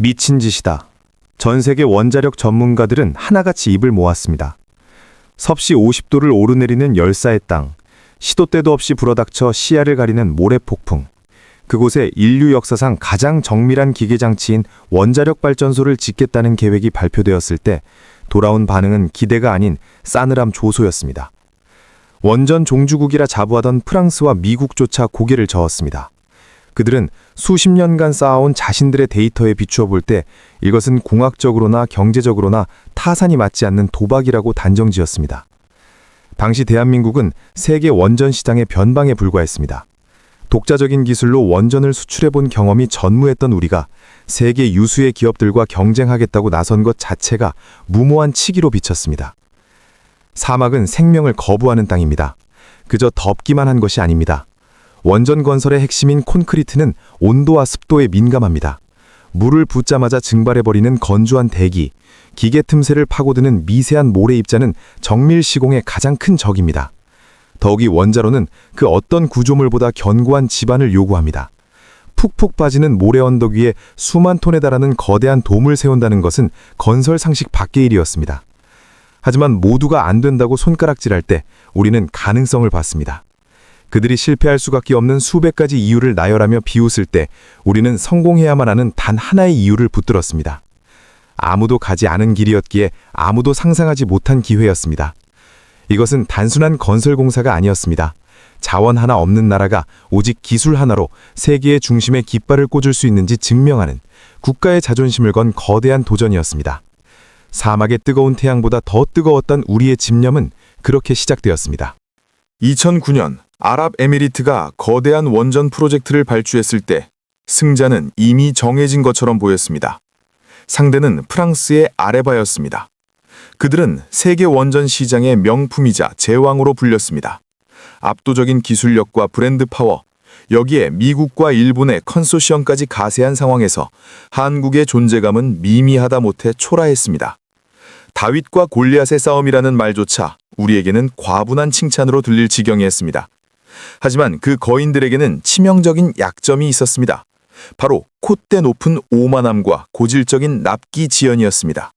미친 짓이다. 전 세계 원자력 전문가들은 하나같이 입을 모았습니다. 섭씨 50도를 오르내리는 열사의 땅, 시도 때도 없이 불어닥쳐 시야를 가리는 모래폭풍. 그곳에 인류 역사상 가장 정밀한 기계장치인 원자력 발전소를 짓겠다는 계획이 발표되었을 때 돌아온 반응은 기대가 아닌 싸늘함 조소였습니다. 원전 종주국이라 자부하던 프랑스와 미국조차 고개를 저었습니다. 그들은 수십 년간 쌓아온 자신들의 데이터에 비추어 볼 때 이것은 공학적으로나 경제적으로나 타산이 맞지 않는 도박이라고 단정지었습니다. 당시 대한민국은 세계 원전 시장의 변방에 불과했습니다. 독자적인 기술로 원전을 수출해본 경험이 전무했던 우리가 세계 유수의 기업들과 경쟁하겠다고 나선 것 자체가 무모한 치기로 비쳤습니다. 사막은 생명을 거부하는 땅입니다. 그저 덥기만 한 것이 아닙니다. 원전 건설의 핵심인 콘크리트는 온도와 습도에 민감합니다. 물을 붓자마자 증발해버리는 건조한 대기, 기계 틈새를 파고드는 미세한 모래 입자는 정밀 시공의 가장 큰 적입니다. 더욱이 원자로는 그 어떤 구조물보다 견고한 지반을 요구합니다. 푹푹 빠지는 모래 언덕 위에 수만 톤에 달하는 거대한 돔을 세운다는 것은 건설 상식 밖의 일이었습니다. 하지만 모두가 안 된다고 손가락질할 때 우리는 가능성을 봤습니다. 그들이 실패할 수밖에 없는 수백 가지 이유를 나열하며 비웃을 때 우리는 성공해야만 하는 단 하나의 이유를 붙들었습니다. 아무도 가지 않은 길이었기에 아무도 상상하지 못한 기회였습니다. 이것은 단순한 건설 공사가 아니었습니다. 자원 하나 없는 나라가 오직 기술 하나로 세계의 중심에 깃발을 꽂을 수 있는지 증명하는 국가의 자존심을 건 거대한 도전이었습니다. 사막의 뜨거운 태양보다 더 뜨거웠던 우리의 집념은 그렇게 시작되었습니다. 2009년 아랍에미리트가 거대한 원전 프로젝트를 발주했을 때 승자는 이미 정해진 것처럼 보였습니다. 상대는 프랑스의 아레바였습니다. 그들은 세계 원전 시장의 명품이자 제왕으로 불렸습니다. 압도적인 기술력과 브랜드 파워, 여기에 미국과 일본의 컨소시엄까지 가세한 상황에서 한국의 존재감은 미미하다 못해 초라했습니다. 다윗과 골리앗의 싸움이라는 말조차 우리에게는 과분한 칭찬으로 들릴 지경이었습니다. 하지만 그 거인들에게는 치명적인 약점이 있었습니다. 바로 콧대 높은 오만함과 고질적인 납기 지연이었습니다.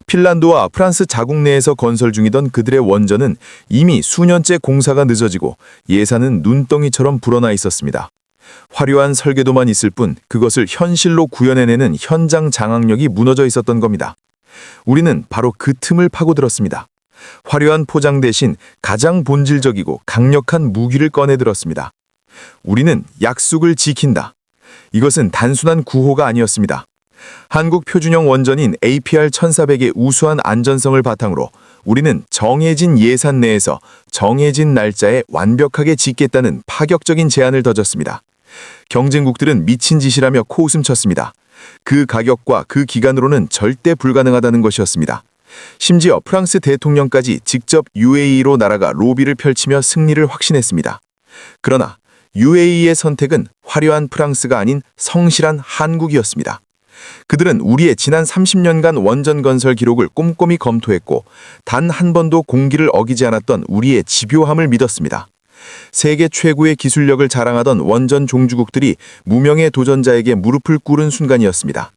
핀란드와 프랑스 자국 내에서 건설 중이던 그들의 원전은 이미 수년째 공사가 늦어지고 예산은 눈덩이처럼 불어나 있었습니다. 화려한 설계도만 있을 뿐 그것을 현실로 구현해내는 현장 장악력이 무너져 있었던 겁니다. 우리는 바로 그 틈을 파고들었습니다. 화려한 포장 대신 가장 본질적이고 강력한 무기를 꺼내들었습니다. 우리는 약속을 지킨다. 이것은 단순한 구호가 아니었습니다. 한국 표준형 원전인 APR-1400의 우수한 안전성을 바탕으로 우리는 정해진 예산 내에서 정해진 날짜에 완벽하게 짓겠다는 파격적인 제안을 던졌습니다. 경쟁국들은 미친 짓이라며 코웃음 쳤습니다. 그 가격과 그 기간으로는 절대 불가능하다는 것이었습니다. 심지어 프랑스 대통령까지 직접 UAE로 날아가 로비를 펼치며 승리를 확신했습니다. 그러나 UAE의 선택은 화려한 프랑스가 아닌 성실한 한국이었습니다. 그들은 우리의 지난 30년간 원전 건설 기록을 꼼꼼히 검토했고 단 한 번도 공기를 어기지 않았던 우리의 집요함을 믿었습니다. 세계 최고의 기술력을 자랑하던 원전 종주국들이 무명의 도전자에게 무릎을 꿇은 순간이었습니다.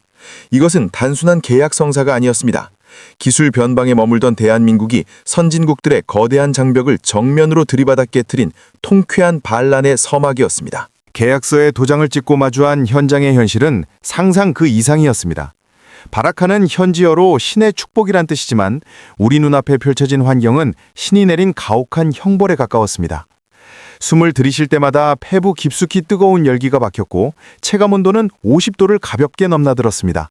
이것은 단순한 계약 성사가 아니었습니다. 기술 변방에 머물던 대한민국이 선진국들의 거대한 장벽을 정면으로 들이받아 깨트린 통쾌한 반란의 서막이었습니다. 계약서에 도장을 찍고 마주한 현장의 현실은 상상 그 이상이었습니다. 바라카는 현지어로 신의 축복이란 뜻이지만 우리 눈앞에 펼쳐진 환경은 신이 내린 가혹한 형벌에 가까웠습니다. 숨을 들이쉴 때마다 폐부 깊숙이 뜨거운 열기가 박혔고 체감온도는 50도를 가볍게 넘나들었습니다.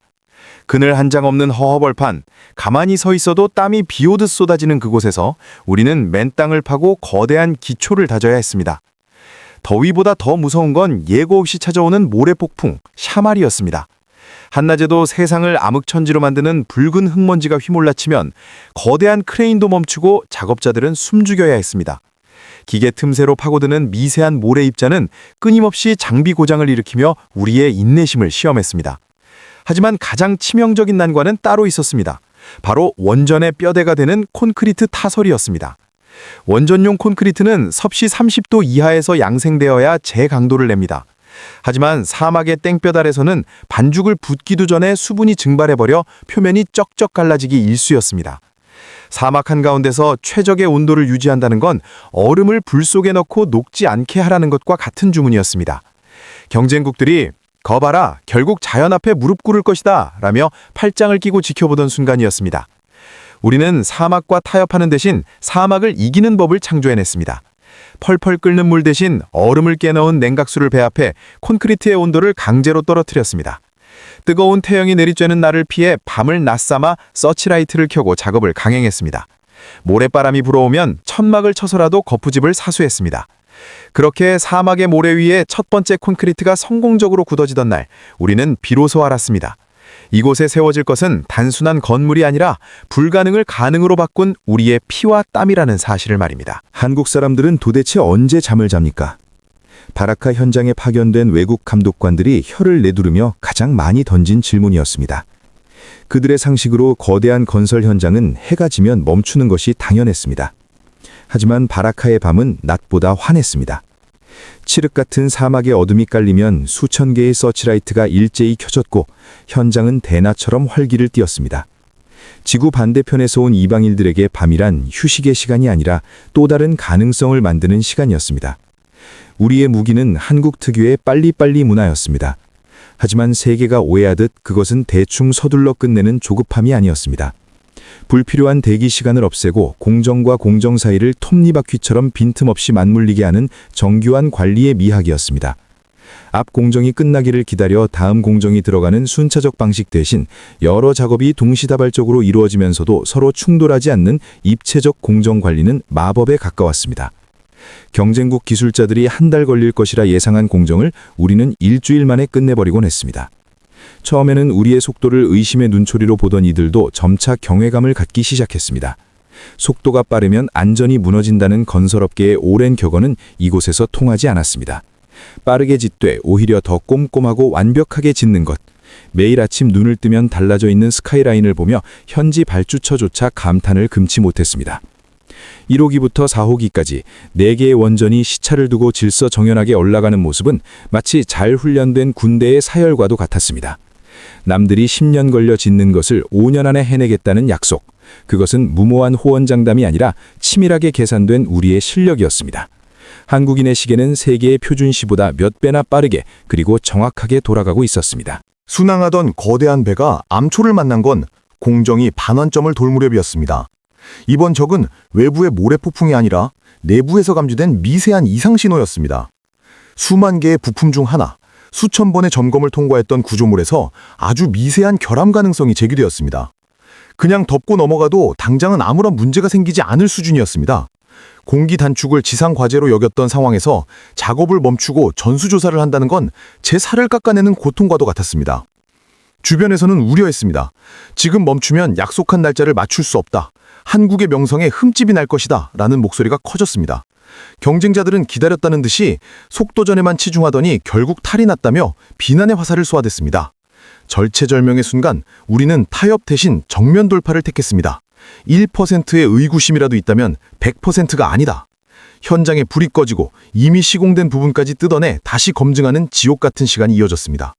그늘 한 장 없는 허허벌판, 가만히 서 있어도 땀이 비오듯 쏟아지는 그곳에서 우리는 맨 땅을 파고 거대한 기초를 다져야 했습니다. 더위보다 더 무서운 건 예고 없이 찾아오는 모래폭풍, 샤말이었습니다. 한낮에도 세상을 암흑천지로 만드는 붉은 흙먼지가 휘몰라치면 거대한 크레인도 멈추고 작업자들은 숨죽여야 했습니다. 기계 틈새로 파고드는 미세한 모래 입자는 끊임없이 장비 고장을 일으키며 우리의 인내심을 시험했습니다. 하지만 가장 치명적인 난관은 따로 있었습니다. 바로 원전의 뼈대가 되는 콘크리트 타설이었습니다. 원전용 콘크리트는 섭씨 30도 이하에서 양생되어야 제강도를 냅니다. 하지만 사막의 땡볕 아래서는 반죽을 붓기도 전에 수분이 증발해버려 표면이 쩍쩍 갈라지기 일쑤였습니다. 사막 한가운데서 최적의 온도를 유지한다는 건 얼음을 불 속에 넣고 녹지 않게 하라는 것과 같은 주문이었습니다. 경쟁국들이 거봐라, 결국 자연 앞에 무릎 꿇을 것이다 라며 팔짱을 끼고 지켜보던 순간이었습니다. 우리는 사막과 타협하는 대신 사막을 이기는 법을 창조해냈습니다. 펄펄 끓는 물 대신 얼음을 깨넣은 냉각수를 배합해 콘크리트의 온도를 강제로 떨어뜨렸습니다. 뜨거운 태영이 내리쬐는 날을 피해 밤을 낮삼아 서치라이트를 켜고 작업을 강행했습니다. 모래바람이 불어오면 천막을 쳐서라도 거푸집을 사수했습니다. 그렇게 사막의 모래 위에 첫 번째 콘크리트가 성공적으로 굳어지던 날, 우리는 비로소 알았습니다. 이곳에 세워질 것은 단순한 건물이 아니라 불가능을 가능으로 바꾼 우리의 피와 땀이라는 사실을 말입니다. 한국 사람들은 도대체 언제 잠을 잡니까? 바라카 현장에 파견된 외국 감독관들이 혀를 내두르며 가장 많이 던진 질문이었습니다. 그들의 상식으로 거대한 건설 현장은 해가 지면 멈추는 것이 당연했습니다. 하지만 바라카의 밤은 낮보다 환했습니다. 칠흑 같은 사막의 어둠이 깔리면 수천 개의 서치라이트가 일제히 켜졌고 현장은 대나처럼 활기를 띠었습니다. 지구 반대편에서 온 이방인들에게 밤이란 휴식의 시간이 아니라 또 다른 가능성을 만드는 시간이었습니다. 우리의 무기는 한국 특유의 빨리빨리 문화였습니다. 하지만 세계가 오해하듯 그것은 대충 서둘러 끝내는 조급함이 아니었습니다. 불필요한 대기 시간을 없애고 공정과 공정 사이를 톱니바퀴처럼 빈틈없이 맞물리게 하는 정교한 관리의 미학이었습니다. 앞 공정이 끝나기를 기다려 다음 공정이 들어가는 순차적 방식 대신 여러 작업이 동시다발적으로 이루어지면서도 서로 충돌하지 않는 입체적 공정 관리는 마법에 가까웠습니다. 경쟁국 기술자들이 한 달 걸릴 것이라 예상한 공정을 우리는 일주일 만에 끝내버리곤 했습니다. 처음에는 우리의 속도를 의심의 눈초리로 보던 이들도 점차 경외감을 갖기 시작했습니다. 속도가 빠르면 안전이 무너진다는 건설업계의 오랜 격언은 이곳에서 통하지 않았습니다. 빠르게 짓되 오히려 더 꼼꼼하고 완벽하게 짓는 것. 매일 아침 눈을 뜨면 달라져 있는 스카이라인을 보며 현지 발주처조차 감탄을 금치 못했습니다. 1호기부터 4호기까지 4개의 원전이 시차를 두고 질서정연하게 올라가는 모습은 마치 잘 훈련된 군대의 사열과도 같았습니다. 남들이 10년 걸려 짓는 것을 5년 안에 해내겠다는 약속. 그것은 무모한 호언장담이 아니라 치밀하게 계산된 우리의 실력이었습니다. 한국인의 시계는 세계의 표준시보다 몇 배나 빠르게 그리고 정확하게 돌아가고 있었습니다. 순항하던 거대한 배가 암초를 만난 건 공정이 반환점을 돌 무렵이었습니다. 이번 적은 외부의 모래폭풍이 아니라 내부에서 감지된 미세한 이상 신호였습니다. 수만 개의 부품 중 하나, 수천 번의 점검을 통과했던 구조물에서 아주 미세한 결함 가능성이 제기되었습니다. 그냥 덮고 넘어가도 당장은 아무런 문제가 생기지 않을 수준이었습니다. 공기 단축을 지상 과제로 여겼던 상황에서 작업을 멈추고 전수조사를 한다는 건 제 살을 깎아내는 고통과도 같았습니다. 주변에서는 우려했습니다. 지금 멈추면 약속한 날짜를 맞출 수 없다. 한국의 명성에 흠집이 날 것이다. 라는 목소리가 커졌습니다. 경쟁자들은 기다렸다는 듯이 속도전에만 치중하더니 결국 탈이 났다며 비난의 화살을 쏘아댔습니다. 절체절명의 순간 우리는 타협 대신 정면 돌파를 택했습니다. 1%의 의구심이라도 있다면 100%가 아니다. 현장에 불이 꺼지고 이미 시공된 부분까지 뜯어내 다시 검증하는 지옥 같은 시간이 이어졌습니다.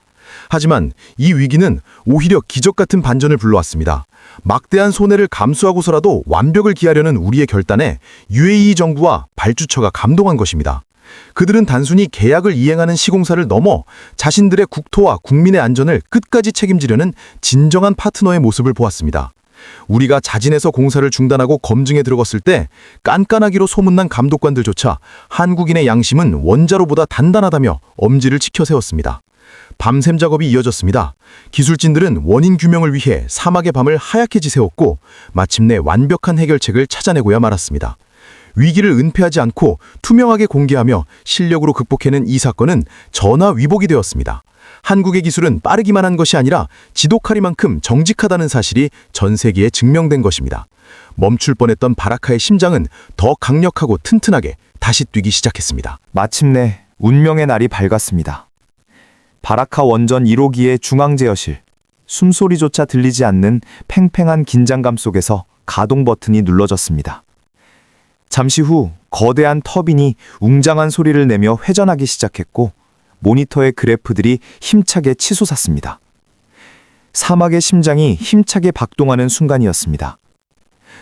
하지만 이 위기는 오히려 기적 같은 반전을 불러왔습니다. 막대한 손해를 감수하고서라도 완벽을 기하려는 우리의 결단에 UAE 정부와 발주처가 감동한 것입니다. 그들은 단순히 계약을 이행하는 시공사를 넘어 자신들의 국토와 국민의 안전을 끝까지 책임지려는 진정한 파트너의 모습을 보았습니다. 우리가 자진해서 공사를 중단하고 검증에 들어갔을 때 깐깐하기로 소문난 감독관들조차 한국인의 양심은 원자로보다 단단하다며 엄지를 치켜 세웠습니다. 밤샘 작업이 이어졌습니다. 기술진들은 원인 규명을 위해 사막의 밤을 하얗게 지새웠고 마침내 완벽한 해결책을 찾아내고야 말았습니다. 위기를 은폐하지 않고 투명하게 공개하며 실력으로 극복해낸 이 사건은 전화 위복이 되었습니다. 한국의 기술은 빠르기만 한 것이 아니라 지독하리만큼 정직하다는 사실이 전 세계에 증명된 것입니다. 멈출 뻔했던 바라카의 심장은 더 강력하고 튼튼하게 다시 뛰기 시작했습니다. 마침내 운명의 날이 밝았습니다. 바라카 원전 1호기의 중앙제어실, 숨소리조차 들리지 않는 팽팽한 긴장감 속에서 가동 버튼이 눌러졌습니다. 잠시 후 거대한 터빈이 웅장한 소리를 내며 회전하기 시작했고 모니터의 그래프들이 힘차게 치솟았습니다. 사막의 심장이 힘차게 박동하는 순간이었습니다.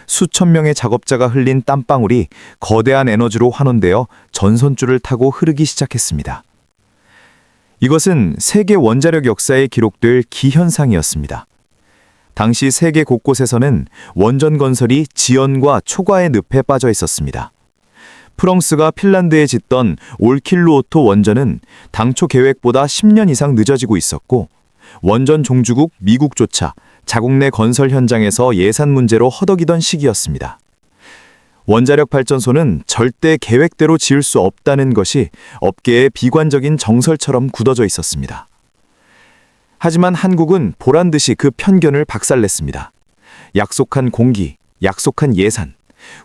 수천 명의 작업자가 흘린 땀방울이 거대한 에너지로 환원되어 전선줄을 타고 흐르기 시작했습니다. 이것은 세계 원자력 역사에 기록될 기현상이었습니다. 당시 세계 곳곳에서는 원전 건설이 지연과 초과의 늪에 빠져 있었습니다. 프랑스가 핀란드에 짓던 올킬루오토 원전은 당초 계획보다 10년 이상 늦어지고 있었고, 원전 종주국 미국조차 자국 내 건설 현장에서 예산 문제로 허덕이던 시기였습니다. 원자력 발전소는 절대 계획대로 지을 수 없다는 것이 업계의 비관적인 정설처럼 굳어져 있었습니다. 하지만 한국은 보란듯이 그 편견을 박살냈습니다. 약속한 공기, 약속한 예산,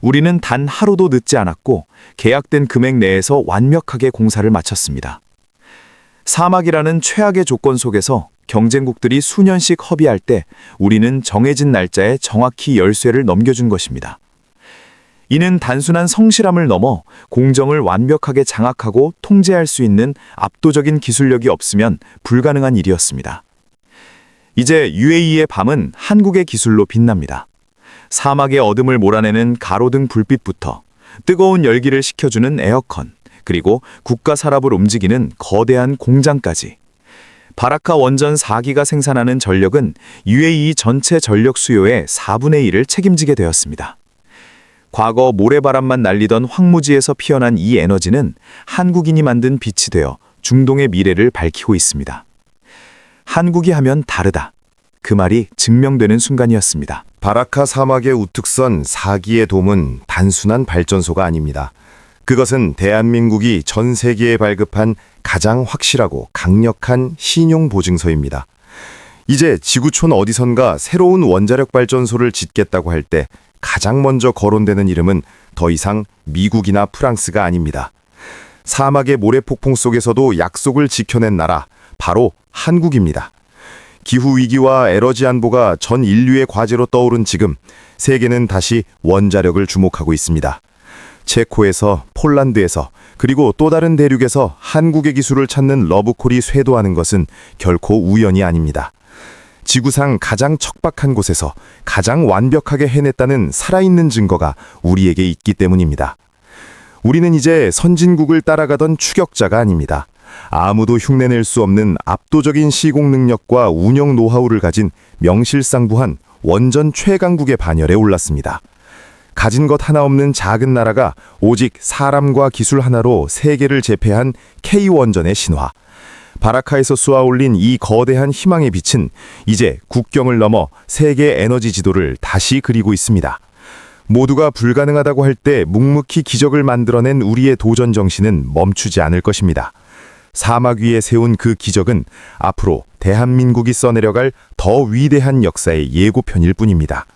우리는 단 하루도 늦지 않았고 계약된 금액 내에서 완벽하게 공사를 마쳤습니다. 사막이라는 최악의 조건 속에서 경쟁국들이 수년씩 허비할 때 우리는 정해진 날짜에 정확히 열쇠를 넘겨준 것입니다. 이는 단순한 성실함을 넘어 공정을 완벽하게 장악하고 통제할 수 있는 압도적인 기술력이 없으면 불가능한 일이었습니다. 이제 UAE의 밤은 한국의 기술로 빛납니다. 사막의 어둠을 몰아내는 가로등 불빛부터 뜨거운 열기를 식혀주는 에어컨, 그리고 국가 산업을 움직이는 거대한 공장까지. 바라카 원전 4기가 생산하는 전력은 UAE 전체 전력 수요의 4분의 1을 책임지게 되었습니다. 과거 모래바람만 날리던 황무지에서 피어난 이 에너지는 한국인이 만든 빛이 되어 중동의 미래를 밝히고 있습니다. 한국이 하면 다르다. 그 말이 증명되는 순간이었습니다. 바라카 사막의 우특선 4기의 돔은 단순한 발전소가 아닙니다. 그것은 대한민국이 전 세계에 발급한 가장 확실하고 강력한 신용 보증서입니다. 이제 지구촌 어디선가 새로운 원자력 발전소를 짓겠다고 할 때 가장 먼저 거론되는 이름은 더 이상 미국이나 프랑스가 아닙니다. 사막의 모래폭풍 속에서도 약속을 지켜낸 나라, 바로 한국입니다. 기후위기와 에너지 안보가 전 인류의 과제로 떠오른 지금, 세계는 다시 원자력을 주목하고 있습니다. 체코에서, 폴란드에서, 그리고 또 다른 대륙에서 한국의 기술을 찾는 러브콜이 쇄도하는 것은 결코 우연이 아닙니다. 지구상 가장 척박한 곳에서 가장 완벽하게 해냈다는 살아있는 증거가 우리에게 있기 때문입니다. 우리는 이제 선진국을 따라가던 추격자가 아닙니다. 아무도 흉내낼 수 없는 압도적인 시공 능력과 운영 노하우를 가진 명실상부한 원전 최강국의 반열에 올랐습니다. 가진 것 하나 없는 작은 나라가 오직 사람과 기술 하나로 세계를 제패한 K원전의 신화. 바라카에서 쏘아올린 이 거대한 희망의 빛은 이제 국경을 넘어 세계 에너지 지도를 다시 그리고 있습니다. 모두가 불가능하다고 할 때 묵묵히 기적을 만들어낸 우리의 도전 정신은 멈추지 않을 것입니다. 사막 위에 세운 그 기적은 앞으로 대한민국이 써내려갈 더 위대한 역사의 예고편일 뿐입니다.